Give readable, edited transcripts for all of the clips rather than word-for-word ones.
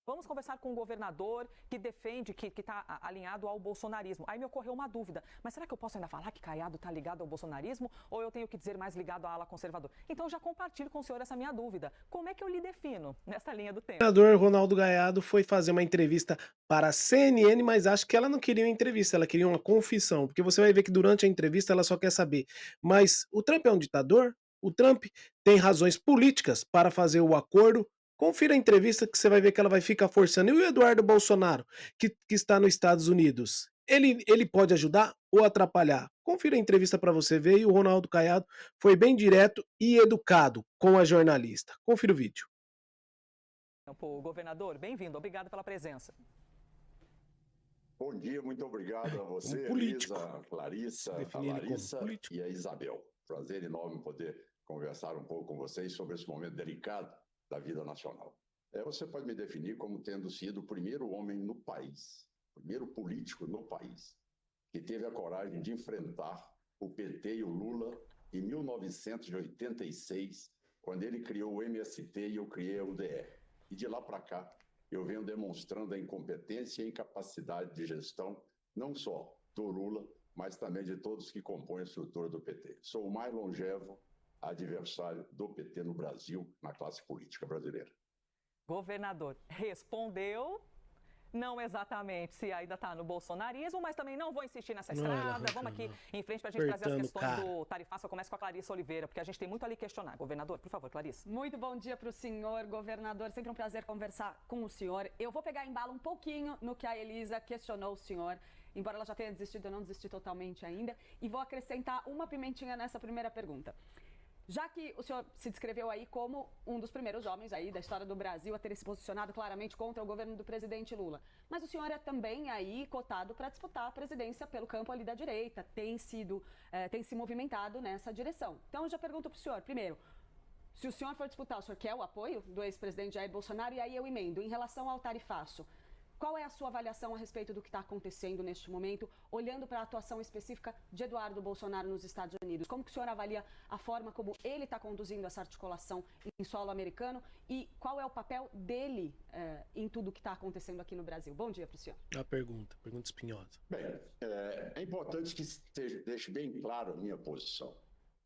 Vamos conversar com um governador que defende, que está alinhado ao bolsonarismo. Aí me ocorreu uma dúvida, mas será que eu posso ainda falar que Caiado está ligado ao bolsonarismo ou eu tenho que dizer mais ligado à ala conservadora? Então já compartilho com o senhor essa minha dúvida. Como é que eu lhe defino nessa linha do tempo? O senador Ronaldo Caiado foi fazer uma entrevista para a CNN, mas acho que ela não queria uma entrevista, ela queria uma confissão, porque você vai ver que durante a entrevista ela só quer saber, mas o Trump é um ditador? O Trump tem razões políticas para fazer o acordo? Confira a entrevista que você vai ver que ela vai ficar forçando. E o Eduardo Bolsonaro, que está nos Estados Unidos, ele pode ajudar ou atrapalhar? Confira a entrevista para você ver, e o Ronaldo Caiado foi bem direto e educado com a jornalista. Confira o vídeo. Governador, bem-vindo. Obrigado pela presença. Bom dia, muito obrigado a Como você, político. Elisa, a Clarissa, a Defini ele como Larissa político. e a Isabel. Prazer enorme poder conversar um pouco com vocês sobre esse momento delicado da vida nacional. Você pode me definir como tendo sido o primeiro homem no país, o primeiro político no país, que teve a coragem de enfrentar o PT e o Lula em 1986, quando ele criou o MST e eu criei a UDR. E de lá para cá, eu venho demonstrando a incompetência e a incapacidade de gestão, não só do Lula, mas também de todos que compõem a estrutura do PT. Sou o mais longevo adversário do PT no Brasil, na classe política brasileira. Governador, respondeu. Não exatamente se ainda está no bolsonarismo, mas também não vou insistir nessa estrada. Vamos aqui em frente para a gente trazer as questões do tarifaço. Eu começo com a Clarissa Oliveira, porque a gente tem muito ali a questionar. Governador, por favor, Clarissa. Muito bom dia para o senhor, governador. Sempre um prazer conversar com o senhor. Eu vou pegar embalo um pouquinho no que a Elisa questionou o senhor. Embora ela já tenha desistido, eu não desisti totalmente ainda. E vou acrescentar uma pimentinha nessa primeira pergunta. Já que o senhor se descreveu aí como um dos primeiros homens aí da história do Brasil a ter se posicionado claramente contra o governo do presidente Lula, mas o senhor é também aí cotado para disputar a presidência pelo campo ali da direita, tem se movimentado nessa direção. Então eu já pergunto para o senhor, primeiro, se o senhor for disputar, o senhor quer o apoio do ex-presidente Jair Bolsonaro? E aí eu emendo, em relação ao tarifaço, qual é a sua avaliação a respeito do que está acontecendo neste momento, olhando para a atuação específica de Eduardo Bolsonaro nos Estados Unidos? Como que o senhor avalia a forma como ele está conduzindo essa articulação em solo americano e qual é o papel dele em tudo que está acontecendo aqui no Brasil? Bom dia para o senhor. A pergunta espinhosa. Bem, é importante que deixe bem claro a minha posição.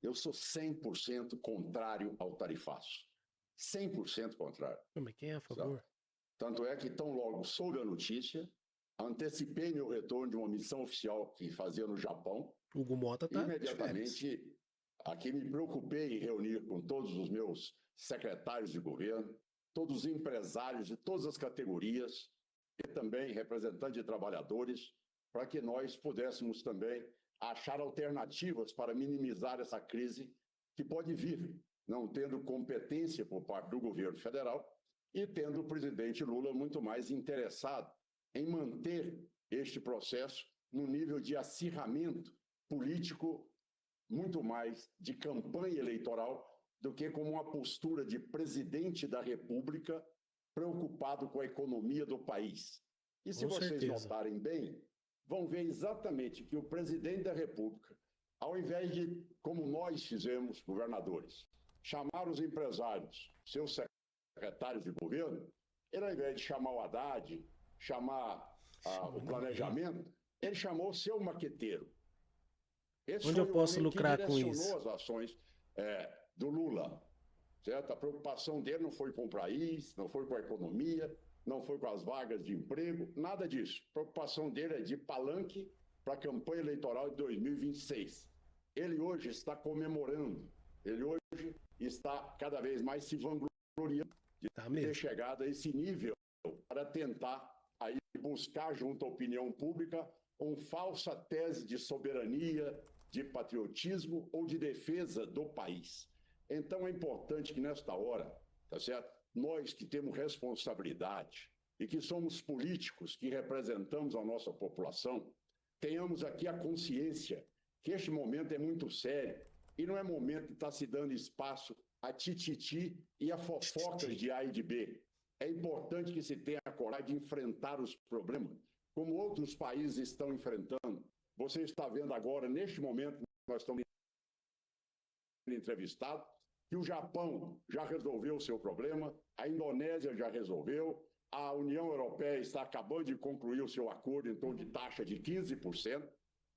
Eu sou 100% contrário ao tarifaço. 100% contrário. Mas quem é a favor? Tanto é que, tão logo soube a notícia, antecipei meu retorno de uma missão oficial que fazia no Japão. Hugo Mota tá imediatamente, aqui me preocupei em reunir com todos os meus secretários de governo, todos os empresários de todas as categorias e também representantes de trabalhadores, para que nós pudéssemos também achar alternativas para minimizar essa crise que pode vir, não tendo competência por parte do governo federal, e tendo o presidente Lula muito mais interessado em manter este processo no nível de acirramento político, muito mais de campanha eleitoral, do que como uma postura de presidente da República preocupado com a economia do país. E se vocês notarem bem, vão ver exatamente que o presidente da República, ao invés de, como nós fizemos, governadores, chamar os empresários, seus secretários de governo, ele, ao invés de chamar o Haddad, chamar o planejamento, ele chamou o seu maqueteiro. Onde eu posso lucrar com isso? As ações do Lula, certo? A preocupação dele não foi com o país, não foi com a economia, não foi com as vagas de emprego, nada disso. A preocupação dele é de palanque para a campanha eleitoral de 2026. Ele hoje está comemorando, ele hoje está cada vez mais se vangloriando de ter chegado a esse nível para tentar aí buscar junto à opinião pública uma falsa tese de soberania, de patriotismo ou de defesa do país. Então é importante que nesta hora, tá certo? Nós que temos responsabilidade e que somos políticos que representamos a nossa população, tenhamos aqui a consciência que este momento é muito sério e não é momento de estar se dando espaço a tititi e a fofocas de A e de B. É importante que se tenha a coragem de enfrentar os problemas, como outros países estão enfrentando. Você está vendo agora, neste momento, nós estamos entrevistados, que o Japão já resolveu o seu problema, a Indonésia já resolveu, A União Europeia está acabando de concluir o seu acordo em torno de taxa de 15%,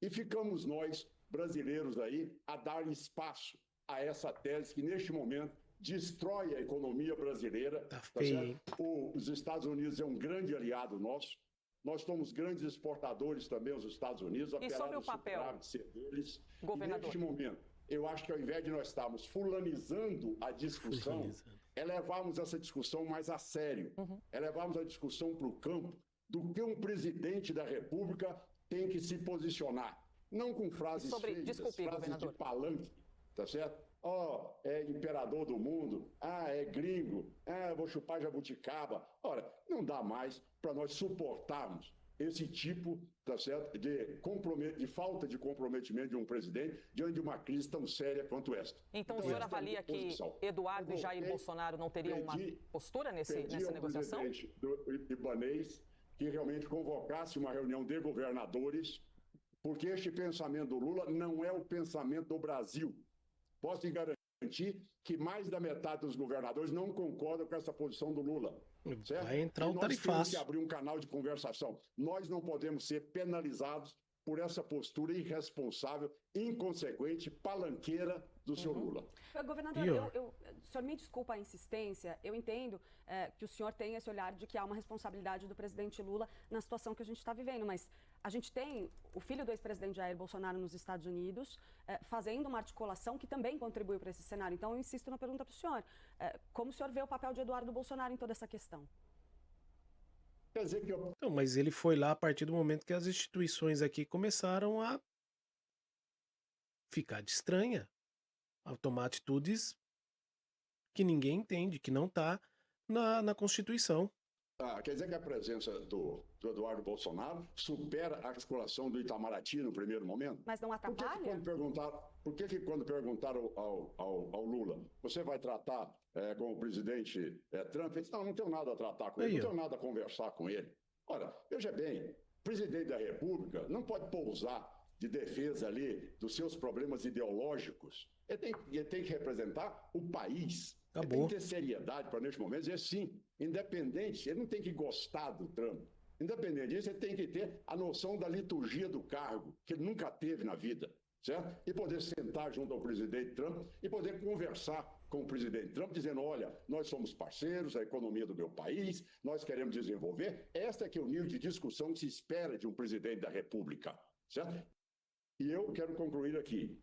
e ficamos nós, brasileiros aí, a dar espaço a essa tese que, neste momento, destrói a economia brasileira. Tá Tá feio, certo? Os Estados Unidos é um grande aliado nosso. Nós somos grandes exportadores também aos Estados Unidos, E sobre o papel, ser deles. governador? E neste momento, eu acho que ao invés de nós estarmos fulanizando a discussão, é levarmos essa discussão mais a sério, é levarmos a discussão para o campo do que um presidente da República tem que se posicionar. Não com frases feias, desculpe, frases governador, de palanque, tá certo? É imperador do mundo, é gringo, eu vou chupar jabuticaba. Ora, não dá mais para nós suportarmos esse tipo, tá certo, de falta de comprometimento de um presidente diante de uma crise tão séria quanto esta. Então o senhor avalia que Eduardo e Jair Bolsonaro não teriam uma postura nessa negociação? Pedi ao presidente do Ibanez que realmente convocasse uma reunião de governadores, porque este pensamento do Lula não é o pensamento do Brasil. Posso lhe garantir que mais da metade dos governadores não concordam com essa posição do Lula. Certo? Vai entrar um tarifaço. Nós temos que abrir um canal de conversação. Nós não podemos ser penalizados por essa postura irresponsável, inconsequente, palanqueira do senhor Lula. Governador, o senhor me desculpa a insistência, eu entendo que o senhor tem esse olhar de que há uma responsabilidade do presidente Lula na situação que a gente está vivendo, mas a gente tem o filho do ex-presidente Jair Bolsonaro nos Estados Unidos fazendo uma articulação que também contribuiu para esse cenário. Então eu insisto na pergunta para o senhor, como o senhor vê o papel de Eduardo Bolsonaro em toda essa questão? Quer dizer que eu... Não, mas ele foi lá a partir do momento que as instituições aqui começaram a ficar de estranha, a tomar atitudes que ninguém entende, que não está na Constituição. Quer dizer que a presença do Eduardo Bolsonaro supera a articulação do Itamaraty no primeiro momento? Mas não atrapalha? Por que quando perguntaram ao Lula, você vai tratar com o presidente Trump? Ele disse, não tenho nada a tratar com ele, não tenho nada a conversar com ele. Ora, veja bem, o presidente da República não pode pousar de defesa ali dos seus problemas ideológicos. Ele tem que representar o país. Ele tem que ter seriedade para, neste momento, dizer sim, independente, ele não tem que gostar do Trump. Independente disso, ele tem que ter a noção da liturgia do cargo, que ele nunca teve na vida, certo? E poder sentar junto ao presidente Trump e poder conversar com o presidente Trump, dizendo, olha, nós somos parceiros, a economia do meu país, nós queremos desenvolver. Esta é que é o nível de discussão que se espera de um presidente da República, certo? E eu quero concluir aqui.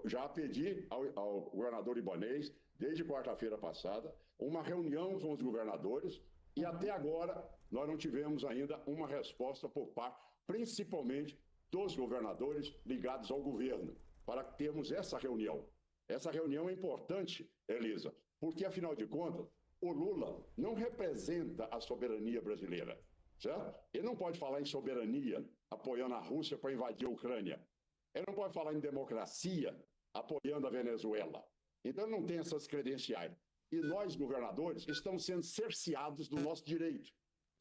Já pedi ao governador Ibanez, desde quarta-feira passada, uma reunião com os governadores e até agora nós não tivemos ainda uma resposta por parte, principalmente dos governadores ligados ao governo, para termos essa reunião. Essa reunião é importante, Elisa, porque, afinal de contas, o Lula não representa a soberania brasileira, certo? Ele não pode falar em soberania apoiando a Rússia para invadir a Ucrânia. Ele não pode falar em democracia apoiando a Venezuela. Então, não tem essas credenciais. E nós, governadores, estamos sendo cerceados do nosso direito,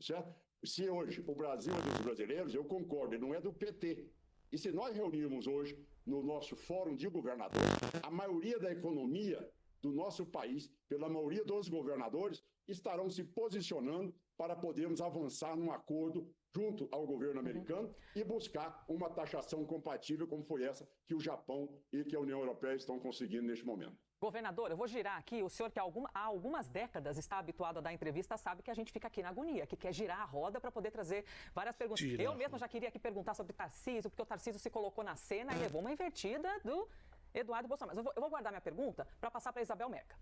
certo? Se hoje o Brasil é dos brasileiros, eu concordo, ele não é do PT. E se nós reunirmos hoje, no nosso fórum de governadores, a maioria da economia do nosso país, pela maioria dos governadores, estarão se posicionando para podermos avançar num acordo junto ao governo americano e buscar uma taxação compatível como foi essa que o Japão e que a União Europeia estão conseguindo neste momento. Governador, eu vou girar aqui. O senhor que há algumas décadas está habituado a dar entrevista sabe que a gente fica aqui na agonia, que quer girar a roda para poder trazer várias perguntas. Eu mesmo já queria aqui perguntar sobre Tarcísio, porque o Tarcísio se colocou na cena e levou uma invertida do Eduardo Bolsonaro. Mas eu vou guardar minha pergunta para passar para Isabel Meca.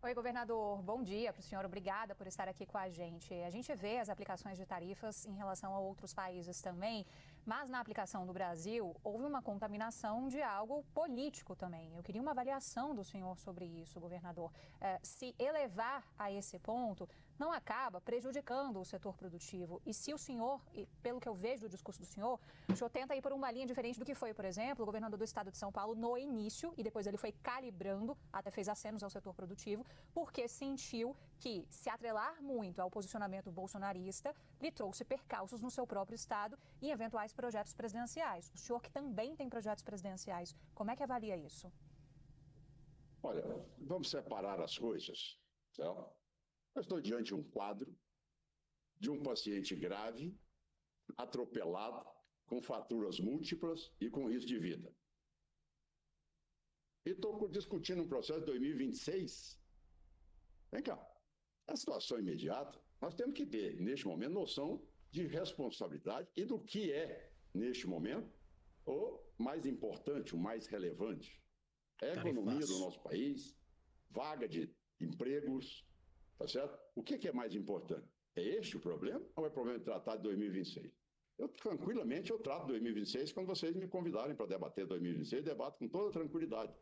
Oi, governador. Bom dia para o senhor. Obrigada por estar aqui com a gente. A gente vê as aplicações de tarifas em relação a outros países também, mas na aplicação do Brasil houve uma contaminação de algo político também. Eu queria uma avaliação do senhor sobre isso, governador. Se elevar a esse ponto não acaba prejudicando o setor produtivo. E se o senhor, e pelo que eu vejo do discurso do senhor, o senhor tenta ir por uma linha diferente do que foi, por exemplo, o governador do estado de São Paulo no início, e depois ele foi calibrando, até fez acenos ao setor produtivo, porque sentiu que se atrelar muito ao posicionamento bolsonarista lhe trouxe percalços no seu próprio estado e eventuais projetos presidenciais. O senhor que também tem projetos presidenciais, como é que avalia isso? Olha, vamos separar as coisas, certo? Eu estou diante de um quadro de um paciente grave, atropelado, com fraturas múltiplas e com risco de vida. E estou discutindo um processo de 2026. Vem cá, a situação imediata, nós temos que ter, neste momento, noção de responsabilidade e do que é, neste momento, o mais importante, o mais relevante. É a economia do nosso país, vaga de empregos, tá certo? O que é mais importante? É este o problema ou é o problema de tratar de 2026? Tranquilamente, eu trato 2026 quando vocês me convidarem para debater 2026, debato com toda tranquilidade.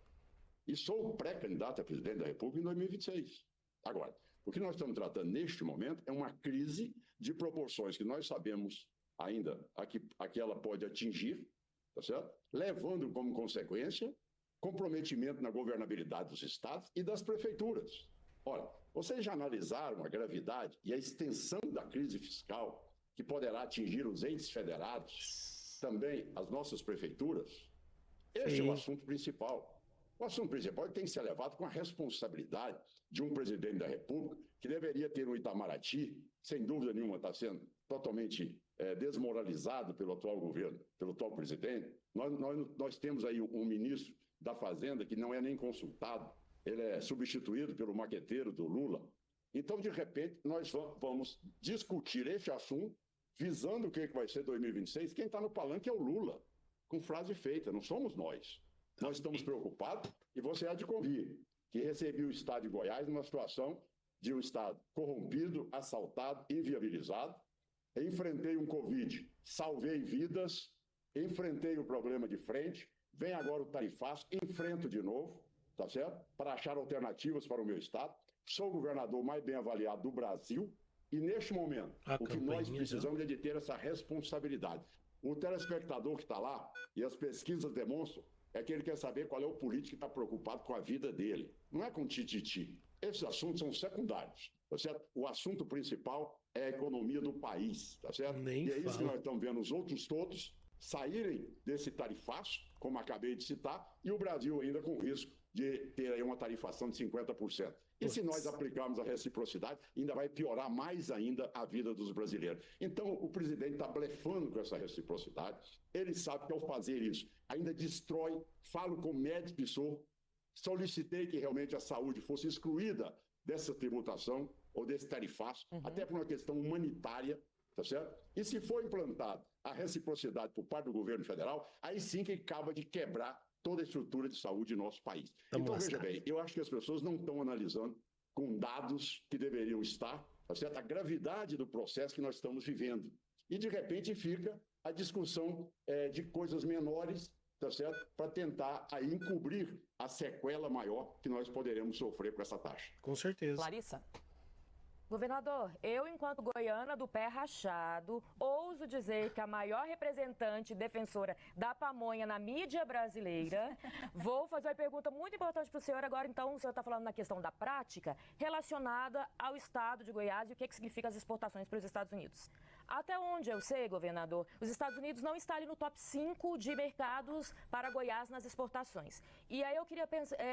E sou pré-candidato a presidente da República em 2026. Agora, o que nós estamos tratando neste momento é uma crise de proporções que nós sabemos ainda a que ela pode atingir, tá certo? Levando como consequência comprometimento na governabilidade dos estados e das prefeituras. Olha, vocês já analisaram a gravidade e a extensão da crise fiscal que poderá atingir os entes federados, também as nossas prefeituras? Este é o assunto principal. O assunto principal tem que ser levado com a responsabilidade de um presidente da República que deveria ter um Itamaraty, sem dúvida nenhuma está sendo totalmente desmoralizado pelo atual governo, pelo atual presidente. Nós temos aí um ministro da Fazenda que não é nem consultado, ele é substituído pelo maqueteiro do Lula. Então, de repente, nós vamos discutir este assunto, visando o que vai ser 2026. Quem está no palanque é o Lula, com frase feita, não somos nós. Nós estamos preocupados e você há de convir que recebi o Estado de Goiás numa situação de um Estado corrompido, assaltado, inviabilizado. Enfrentei um Covid, salvei vidas, enfrentei o problema de frente, vem agora o tarifaço, enfrento de novo, tá certo? Para achar alternativas para o meu Estado. Sou o governador mais bem avaliado do Brasil e, neste momento, o que nós precisamos é de ter essa responsabilidade. O telespectador que está lá, e as pesquisas demonstram, é que ele quer saber qual é o político que está preocupado com a vida dele. Não é com tititi. Esses assuntos são secundários, tá certo? O assunto principal é a economia do país, tá certo? E é isso que nós estamos vendo os outros todos saírem desse tarifaço, como acabei de citar, e o Brasil ainda com risco de ter aí uma tarifação de 50%. E se nós aplicarmos a reciprocidade, ainda vai piorar mais ainda a vida dos brasileiros. Então, o presidente está blefando com essa reciprocidade. Ele sabe que ao fazer isso, ainda destrói, falo com médico que sou, solicitei que realmente a saúde fosse excluída dessa tributação ou desse tarifaço, até por uma questão humanitária, tá certo? E se for implantado a reciprocidade por parte do governo federal, aí sim que acaba de quebrar toda a estrutura de saúde do nosso país. Então, veja bem, eu acho que as pessoas não estão analisando com dados que deveriam estar, tá certo? A gravidade do processo que nós estamos vivendo. E, de repente, fica a discussão de coisas menores, tá certo? Para tentar aí encobrir a sequela maior que nós poderemos sofrer com essa taxa. Com certeza. Larissa? Governador, eu, enquanto goiana do pé rachado, ouso dizer que a maior representante e defensora da pamonha na mídia brasileira, vou fazer uma pergunta muito importante para o senhor agora. Então, o senhor está falando na questão da prática relacionada ao estado de Goiás e o que significa as exportações para os Estados Unidos. Até onde eu sei, governador, os Estados Unidos não estão ali no top 5 de mercados para Goiás nas exportações. E aí eu queria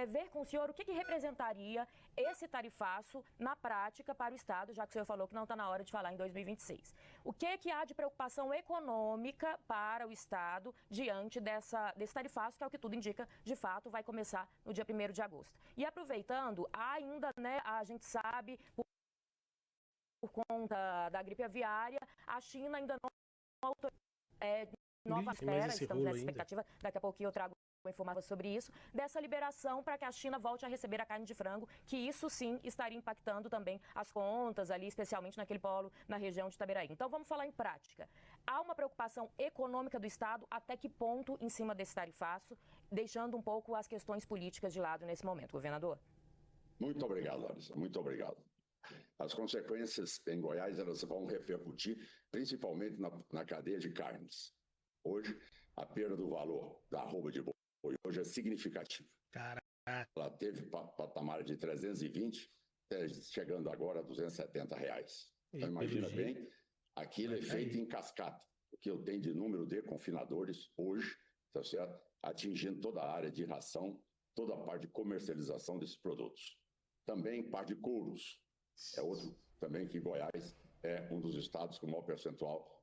ver com o senhor o que representaria esse tarifaço na prática para o Estado, já que o senhor falou que não está na hora de falar em 2026. O que há de preocupação econômica para o Estado diante desse tarifaço, que é o que tudo indica, de fato, vai começar no dia 1º de agosto. E aproveitando, ainda, né, a gente sabe, por conta da gripe aviária, a China ainda não autorizou nova espera, estamos nessa expectativa, daqui a pouquinho eu trago informações sobre isso, dessa liberação para que a China volte a receber a carne de frango, que isso sim estaria impactando também as contas ali, especialmente naquele polo na região de Itaberaí. Então vamos falar em prática. Há uma preocupação econômica do Estado, até que ponto em cima desse tarifaço, deixando um pouco as questões políticas de lado nesse momento, governador? Muito obrigado, Larissa, muito obrigado. As consequências em Goiás, elas vão repercutir principalmente na cadeia de carnes. Hoje, a perda do valor da arroba de boi hoje é significativa. Caraca. Ela teve patamar de 320, chegando agora a R$270. Então, imagina bem, aquilo é feito em cascata. O que eu tenho de número de confinadores hoje, tá certo? Atingindo toda a área de ração, toda a parte de comercialização desses produtos. Também parte de couros. é outro também que Goiás é um dos estados com maior percentual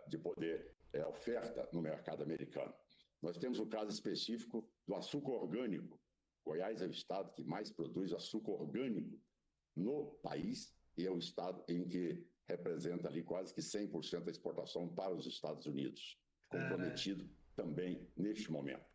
de poder oferta no mercado americano. Nós temos o caso específico do açúcar orgânico. Goiás é o estado que mais produz açúcar orgânico no país e é o estado em que representa ali quase que 100% da exportação para os Estados Unidos, comprometido também neste momento.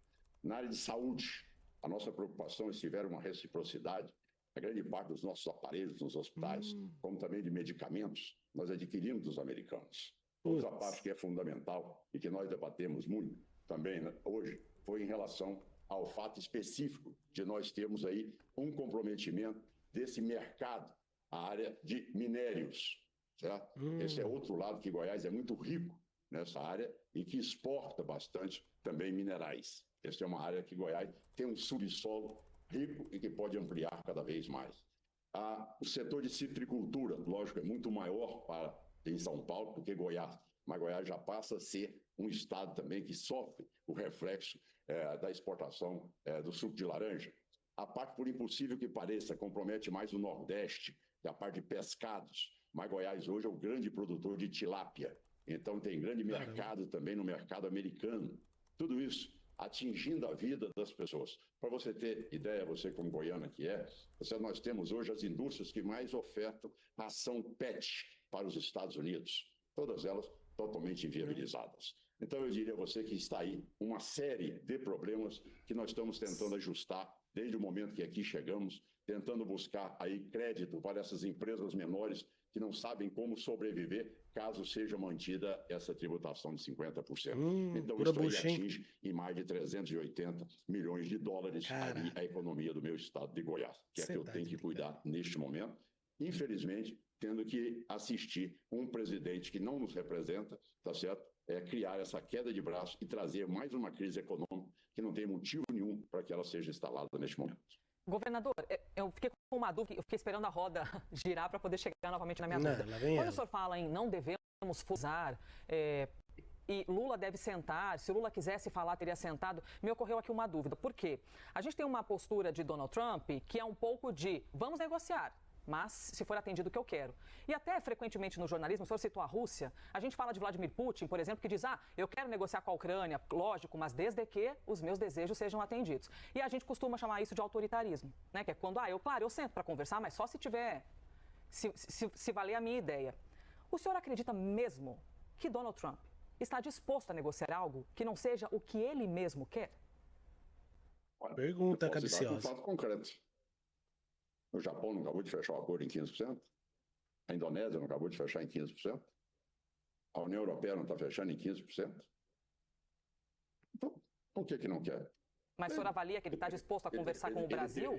Na área de saúde, a nossa preocupação é se tiver uma reciprocidade. A grande parte dos nossos aparelhos nos hospitais, como também de medicamentos, nós adquirimos dos americanos. Outra parte que é fundamental e que nós debatemos muito também hoje foi em relação ao fato específico de nós termos aí um comprometimento desse mercado, a área de minérios. Certo? Esse é outro lado que Goiás é muito rico nessa área e que exporta bastante também minerais. Essa é uma área que Goiás tem um subsolo rico e que pode ampliar cada vez mais. O setor de citricultura, lógico, é muito maior em São Paulo do que Goiás, mas Goiás já passa a ser um estado também que sofre o reflexo da exportação do suco de laranja. A parte, por impossível que pareça, compromete mais o Nordeste, que é a parte de pescados, mas Goiás hoje é o grande produtor de tilápia, então tem grande mercado também no mercado americano. Tudo isso atingindo a vida das pessoas. Para você ter ideia, você como goiana que nós temos hoje as indústrias que mais ofertam ração PET para os Estados Unidos, todas elas totalmente inviabilizadas. Então eu diria a você que está aí uma série de problemas que nós estamos tentando ajustar desde o momento que aqui chegamos, tentando buscar aí crédito para essas empresas menores que não sabem como sobreviver caso seja mantida essa tributação de 50%. Então isso aí atinge em mais de 380 milhões de dólares aí a economia do meu estado de Goiás, que é que eu tenho que cuidar neste momento. Infelizmente, tendo que assistir um presidente que não nos representa, tá certo? Criar essa queda de braço e trazer mais uma crise econômica que não tem motivo nenhum para que ela seja instalada neste momento. Governador, eu fiquei com uma dúvida, eu fiquei esperando a roda girar para poder chegar novamente na minha dúvida. Quando o senhor fala em não devemos fusar, e Lula deve sentar, se Lula quisesse falar, teria sentado, me ocorreu aqui uma dúvida. Por quê? A gente tem uma postura de Donald Trump que é um pouco de vamos negociar, mas se for atendido o que eu quero. E até frequentemente no jornalismo, o senhor citou a Rússia, a gente fala de Vladimir Putin, por exemplo, que diz, eu quero negociar com a Ucrânia, lógico, mas desde que os meus desejos sejam atendidos. E a gente costuma chamar isso de autoritarismo, né? Que é quando, eu sento para conversar, mas só se tiver, se valer a minha ideia. O senhor acredita mesmo que Donald Trump está disposto a negociar algo que não seja o que ele mesmo quer? Pergunta capciosa. Um fato concreto. O Japão não acabou de fechar o acordo em 15%? A Indonésia não acabou de fechar em 15%? A União Europeia não está fechando em 15%? Então, por que não quer? Mas o senhor avalia que ele está disposto a conversar com o Brasil,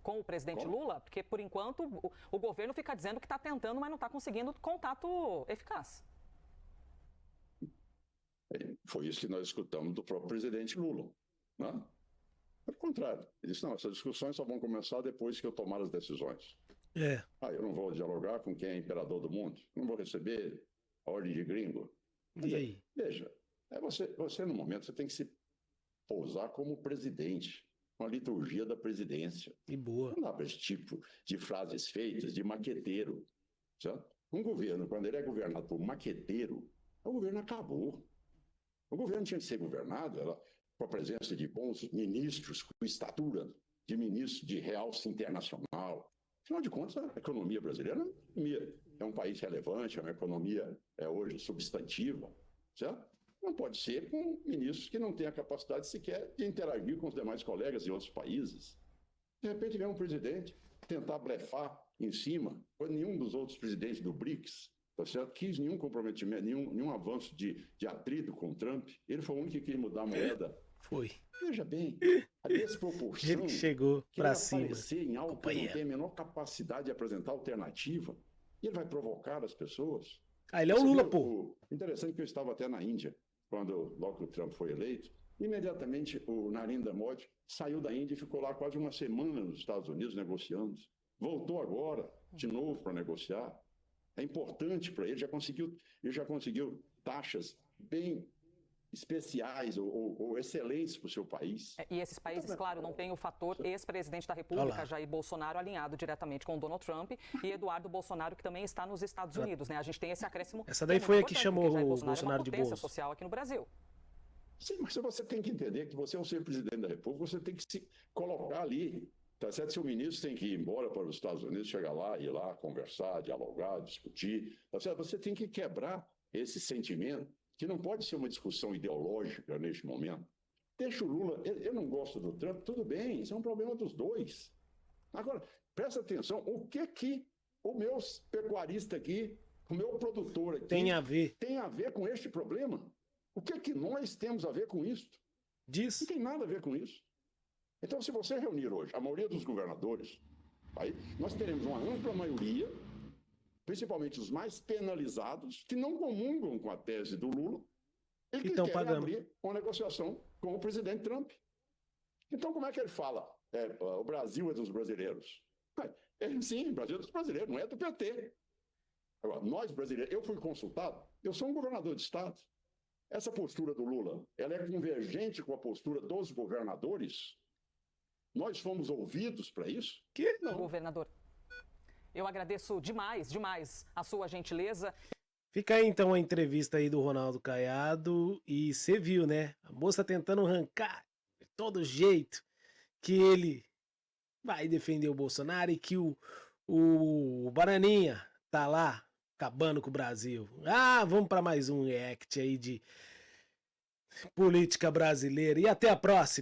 com o presidente Lula? Porque, por enquanto, o governo fica dizendo que está tentando, mas não está conseguindo contato eficaz. Foi isso que nós escutamos do próprio presidente Lula, né? Pelo contrário, ele disse, não, essas discussões só vão começar depois que eu tomar as decisões. Eu não vou dialogar com quem é imperador do mundo, não vou receber a ordem de gringo. E aí? Veja, você no momento, você tem que se pousar como presidente, uma liturgia da presidência. E boa. Não dá para esse tipo de frases feitas, de maqueteiro, certo? Um governo, quando ele é governado por maqueteiro, o governo acabou. O governo tinha que ser governado com a presença de bons ministros, com estatura de ministro de realce internacional. Afinal de contas, a economia brasileira é um país relevante, é uma economia hoje substantiva, certo? Não pode ser com ministros que não têm a capacidade sequer de interagir com os demais colegas de outros países. De repente vem um presidente tentar blefar em cima, quando nenhum dos outros presidentes do BRICS, tá certo, quis nenhum comprometimento, nenhum avanço de atrito com o Trump. Ele foi o único que quis mudar a moeda. Foi. Veja bem, a desproporção ele chegou para cima. Aparecer em algo que não tem a menor capacidade de apresentar alternativa, e ele vai provocar as pessoas. Ele é o Lula, pô. Interessante que eu estava até na Índia, logo que o Trump foi eleito, imediatamente o Narendra Modi saiu da Índia e ficou lá quase uma semana nos Estados Unidos negociando. Voltou agora, de novo, para negociar. É importante para ele, ele já conseguiu taxas bem especiais ou excelentes para o seu país. E esses países, claro, não tem o fator ex-presidente da República, Jair Bolsonaro, alinhado diretamente com o Donald Trump, e Eduardo Bolsonaro, que também está nos Estados Unidos, né? A gente tem esse acréscimo. Essa daí que é foi a muito que importante, chamou porque Jair o Bolsonaro é de uma potência bolso. social aqui no Brasil. Sim, mas você tem que entender que você, ao ser presidente da República, você tem que se colocar ali. Tá certo? Seu ministro tem que ir embora para os Estados Unidos, chegar lá, ir lá, conversar, dialogar, discutir. Tá certo? Você tem que quebrar esse sentimento, que não pode ser uma discussão ideológica neste momento. Deixa o Lula. Eu não gosto do Trump, tudo bem, isso é um problema dos dois. Agora, presta atenção, o que o meu pecuarista aqui, o meu produtor aqui, Tem a ver com este problema? O que nós temos a ver com isso? diz. Não tem nada a ver com isso. Então, se você reunir hoje a maioria dos governadores, aí nós teremos uma ampla maioria, principalmente os mais penalizados, que não comungam com a tese do Lula e que Então, querem pagando. abrir uma negociação com o presidente Trump. Então, como é que ele fala? O Brasil é dos brasileiros. Sim, o Brasil é dos brasileiros, não é do PT. Agora, nós brasileiros, eu fui consultado, eu sou um governador de estado. Essa postura do Lula, ela é convergente com a postura dos governadores? Nós fomos ouvidos para isso? Que? Não. Governador, eu agradeço demais a sua gentileza. Fica aí então a entrevista aí do Ronaldo Caiado e você viu, né? A moça tentando arrancar de todo jeito que ele vai defender o Bolsonaro e que o Bananinha tá lá acabando com o Brasil. Ah, vamos para mais um react aí de política brasileira e até a próxima.